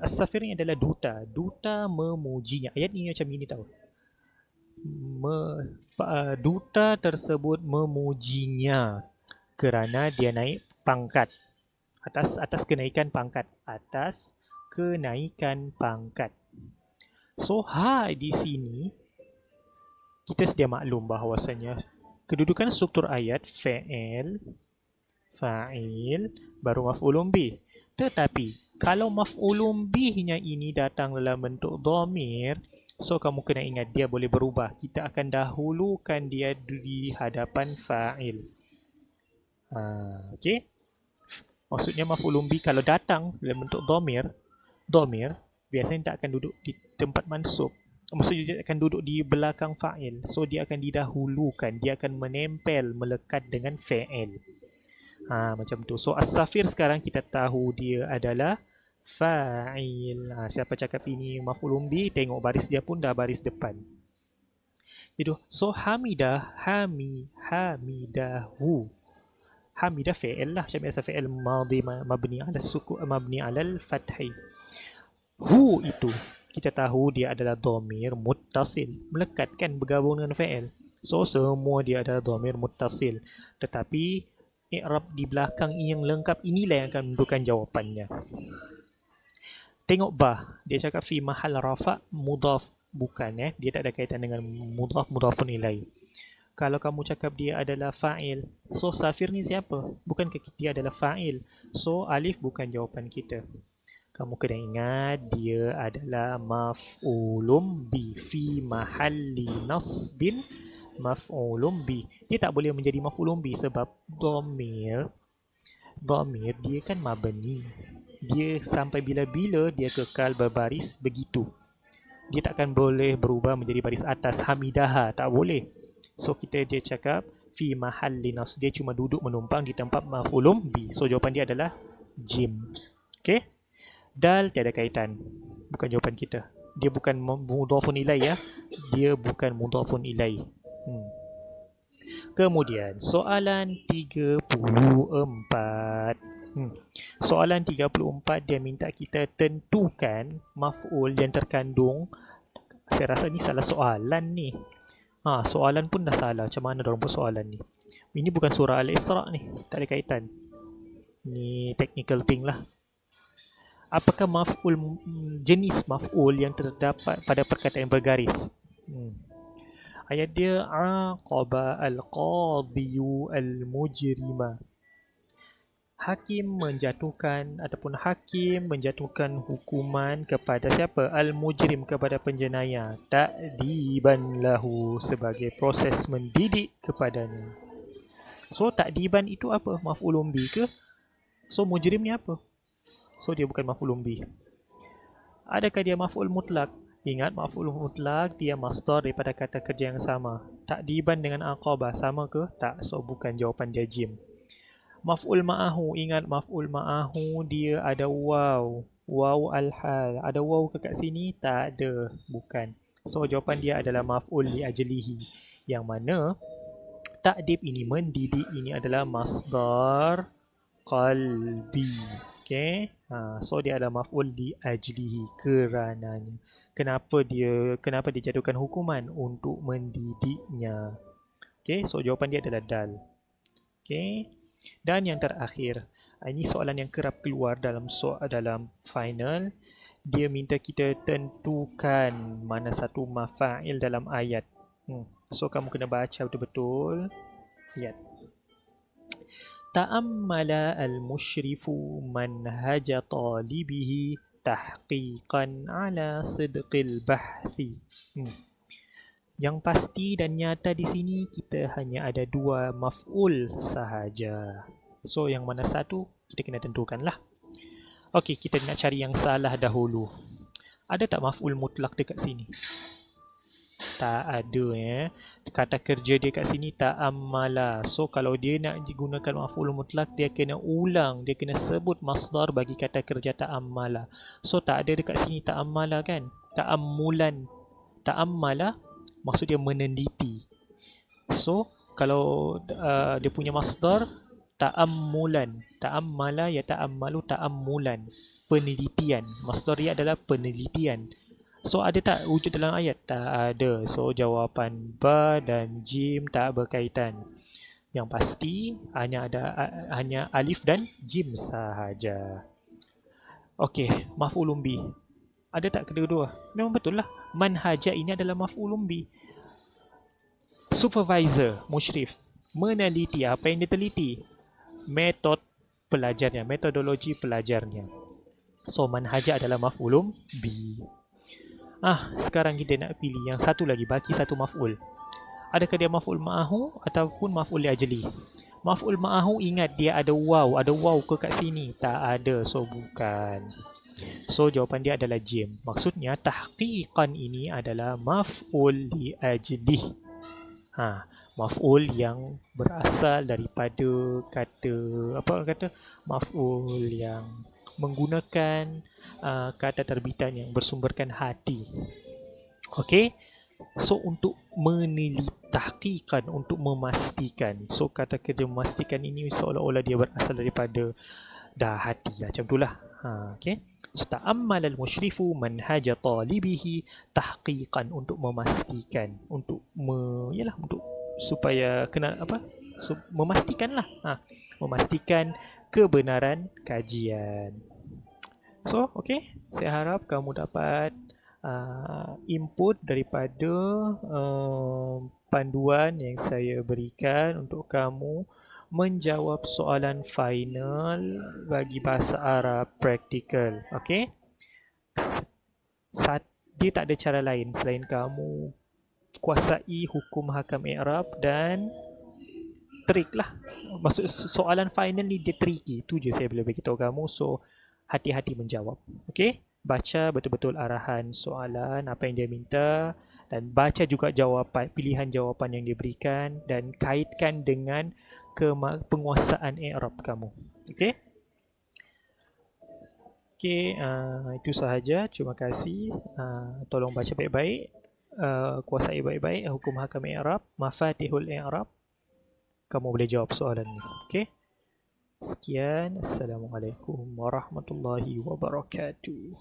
As-safir ini adalah duta. Duta memujinya. Ayat ini macam ini tahu. Duta tersebut memujinya kerana dia naik pangkat. Atas kenaikan pangkat. Atas kenaikan pangkat. So, di sini kita sedia maklum bahawasanya kedudukan struktur ayat fa'il, fa'il, baru maf'ulun bih. Tetapi kalau maf'ulun bihnya ini datang dalam bentuk dhamir, so kamu kena ingat dia boleh berubah. Kita akan dahulukan dia di hadapan fa'il. Okey? Maksudnya maf'ulun bih kalau datang dalam bentuk dhamir biasanya tak akan duduk di tempat mansub. Maksudnya dia akan duduk di belakang fa'il. So dia akan didahulukan, dia akan menempel, melekat dengan fa'il. Macam tu. So as-safir sekarang kita tahu dia adalah fa'il. Siapa cakap ini maf'ulun bih, tengok baris dia pun dah baris depan. Jadi so hamidahu. Hamidah fi'il lah, macam biasa fi'il madhi mabni ala sukun, mabni ala al-fathi. Hu itu kita tahu dia adalah dhamir muttasil, melekatkan, bergabung dengan fa'il. So semua dia adalah dhamir muttasil. Tetapi i'rab di belakang yang lengkap inilah yang akan menentukan jawapannya. Tengok bah, dia cakap fi mahal rafa' mudhaf, bukan dia tak ada kaitan dengan mudhafun ilaih. Kalau kamu cakap dia adalah fa'il, so safir ni siapa? Bukankah dia adalah fa'il? So alif bukan jawapan kita. Kamu kena ingat dia adalah maf'ulun bi, fi mahalli nasbin maf'ulun bi. Dia tak boleh menjadi maf'ulun bi sebab dhamir dia kan mabni. Dia sampai bila-bila dia kekal berbaris begitu. Dia takkan boleh berubah menjadi baris atas. Hamidaha tak boleh. So dia cakap fi mahalli nasb, dia cuma duduk menumpang di tempat maf'ulun bi. So jawapan dia adalah jim. Okey? Dal tiada kaitan. Bukan jawapan kita. Dia bukan mudhafun ilaih Dia bukan mudhafun ilaih. Kemudian soalan 34. Soalan 34 dia minta kita tentukan maf'ul yang terkandung. Saya rasa ni salah soalan ni. Soalan pun dah salah. Macam mana diorang buat soalan ni? Ini bukan surah Al-Isra ni. Tak ada kaitan. Ni technical thing lah. Apakah jenis maf'ul yang terdapat pada perkataan yang bergaris? Ayat dia aqaba al-qadiyu al-mujrima. Hakim menjatuhkan ataupun hakim menjatuhkan hukuman kepada siapa? Al-mujrim, kepada penjenayah. Ta'diban lahu, sebagai proses mendidik kepadanya. So ta'diban itu apa? Maf'ulun bi ke? So mujrim ni apa? So dia bukan maf'ulun bi. Adakah dia maf'ul mutlak? Ingat, maf'ul mutlak dia masdar daripada kata kerja yang sama. Ta'diban dengan aqabah sama ke? Tak. So bukan, jawapan dia jim. Maf'ul ma'ahu, ingat maf'ul ma'ahu dia ada waw. Waw al-hal. Ada waw ke kat sini? Tak ada. Bukan. So jawapan dia adalah maf'ul li ajlihi. Yang mana ta'dib ini, mendidik ini adalah masdar qalbi. Okay. So dia adalah maf'ul li ajlihi, kerananya. Kenapa dia jatuhkan hukuman? Untuk mendidiknya. Okay. So jawapan dia adalah dal. Okay. Dan yang terakhir, ini soalan yang kerap keluar dalam final. Dia minta kita tentukan mana satu mafa'il dalam ayat. So kamu kena baca betul-betul ayat. Ta'ammala al-mushrifu manhaja talibihi tahqiqan ala sidqil bahthi. Yang pasti dan nyata di sini kita hanya ada dua maf'ul sahaja. So yang mana satu kita kena tentukanlah. Okey, kita nak cari yang salah dahulu. Ada tak maf'ul mutlak dekat sini? Tak ada ya. Kata kerja dia kat sini ta'ammala. So kalau dia nak digunakan maf'ul mutlak, dia kena ulang, dia kena sebut masdar bagi kata kerja ta'ammala. So tak ada dekat sini ta'ammala kan? Ta'ammulan. Ta'ammala maksud dia meneliti. So kalau dia punya masdar ta'ammulan, ta'ammala ya ta'ammalu ta'ammulan, penelitian. Masdar dia adalah penelitian. So ada tak wujud dalam ayat? Tak ada. So jawapan ba dan jim tak berkaitan. Yang pasti hanya alif dan jim sahaja. Okey, maf'ulun bi. Ada tak kedua-dua? Memang betul lah. Manhaja ini adalah maf'ulun bi. Supervisor, musyrif, meneliti. Apa yang dia teliti? Metod pelajarnya, metodologi pelajarnya. So manhaja adalah maf'ulun bi. Sekarang kita nak pilih yang satu lagi, baki satu maf'ul. Adakah dia maf'ul ma'ahu ataupun maf'ul li ajli? Maf'ul ma'ahu, ingat dia ada waw. Ada waw ke kat sini? Tak ada. So bukan. So jawapan dia adalah jim. Maksudnya tahqiqan ini adalah maf'ul li ajlih. Maf'ul yang berasal daripada maf'ul yang menggunakan kata terbitan yang bersumberkan hati. Okey. So untuk meneliti, tahqiqan, untuk memastikan. So kata kerja memastikan ini seolah-olah dia berasal daripada hati lah, macam itulah. Okey. So ta'ammal al-mushrifu manhaja talibihi tahqiqan, untuk memastikan, untuk untuk supaya memastikanlah, memastikan kebenaran kajian. So okey, saya harap kamu dapat input daripada panduan yang saya berikan untuk kamu menjawab soalan final bagi bahasa Arab praktikal. Okey? Dia tak ada cara lain selain kamu kuasai hukum hakam i'rab dan trik lah. Maksud soalan final ni dia tricky. Itu je saya boleh beritahu kamu. So hati-hati menjawab. Okey? Baca betul-betul arahan soalan, apa yang dia minta, dan baca juga jawapan, pilihan jawapan yang diberikan, dan kaitkan dengan penguasaan i'rab kamu. Okey? Okey, itu sahaja. Terima kasih. Tolong baca baik-baik, kuasai baik-baik hukum hakam i'rab, mafatihul i'rab. Kamu boleh jawab soalan ni. Okey? Sekian, Assalamualaikum warahmatullahi wabarakatuh.